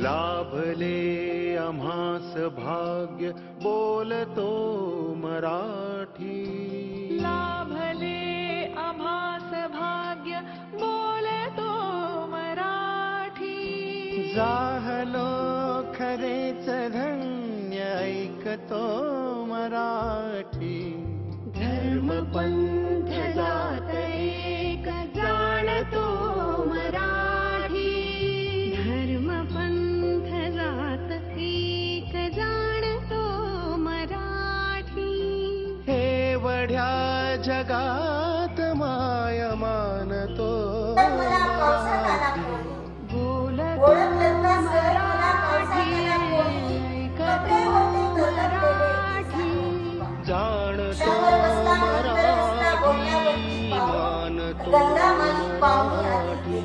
लाभले आम्हास भाग्य बोलतो मराठी. लाभले आम्हास भाग्य बोलतो मराठी. जाहलो खरेच धन्य ऐकतो मराठी. धर्म पंथ जात एक जाणतो मराठी. धर्म पंथ जात एक जाणतो मराठी. एवढ्या जगात माय मानतो बोलतो मराठी. ऐकतो मराठी. जाणतो मराठी मानतो मराठी.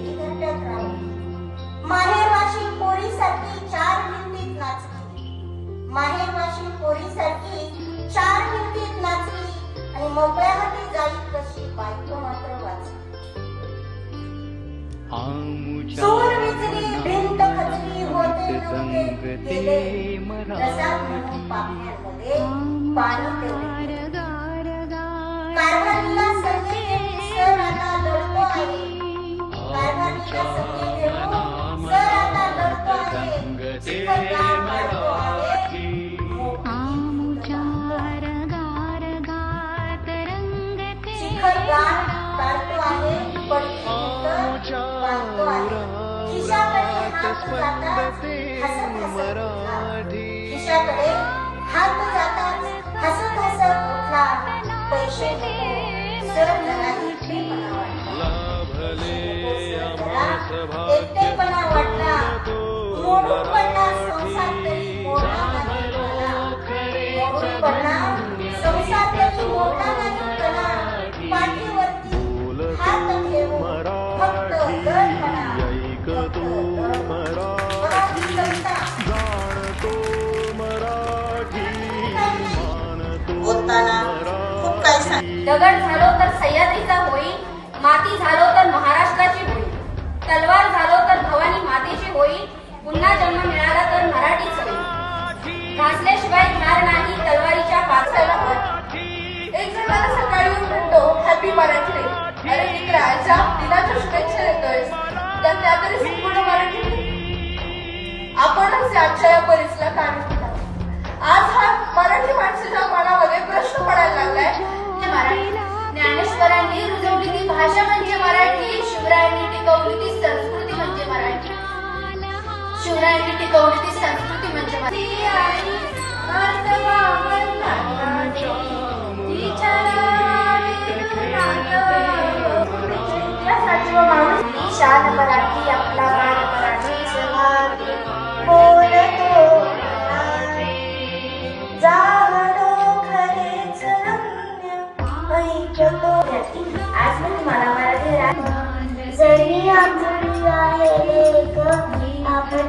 माहेरवाशी पोरीसारखी चार भिंतीत नाचली. माहेरवाशी पोरीसारखी चार भिंतीत नाचली आणि मोकळ्या हाती जाई कशी बायको मात्र वाचली. सूर विजली भिंत खचली होते नव्हते गेले. रसा म्हणून पापण्यांमध्ये पाणी तेवढे. कारभारीला संधी देऊन सर आता लढतो आहे. कारभारीला संधी देऊन सर आता लढतो आहे. चिखलगार काढतो आहे. चिखलगार काढतो आहे. पडती भिंत बांधतो आहे. खिशाकडे हात जातात हसत हसत. खिशाकडे हात जातात हसत हसत उठला. पैसे नको सर जरा एकटेपणा वाटला. एकटेपणा वाटला. मोडून पडला संसार तरी मोडला नाही कणा. मोडून पडला संसार तरी मोडला नाही कणा. पाठीवरती हात ठेवून फक्त दळपणा. ऐकतो मराठी. जाणतो मराठी मानतो मराठी. दगड झालो तर सह्याद्रीचा होईल. माती झालो तर महाराष्ट्राची होईल. तलवार झालो तर भवानी मातेची होईल. पुन्हा जन्म मिळाला तर मराठीच होईल. घासल्याशिवाय धार नाही तलवारीच्या पाचला. एक जण मला सकाळी येऊन म्हणतो हॅपी मराठी डे. अरे मित्राच्या दिनाच्या शुभेच्छा देतोयस तर त्या तरी संपूर्ण मराठी. आपणच आजच्या या परिसराला काढून आज हा मराठी माणसाच्या मनामध्ये प्रश्न पडायला लागलाय की मराठी. ज्ञानेश्वरांनी रुजवली ती भाषा म्हणजे मराठी. शिवरायांनी टिकवली ती संस्कृती म्हणजे मराठी. शिवरायांनी टिकवली ती संस्कृती म्हणजे मराठी. शान मराठी आपला मान मराठी स्वभाव बोलतो मराठी. जाणो खरेच रम्य ऐकतो. आज मी तुम्हाला मराठी जरी आमची आहे एक आपण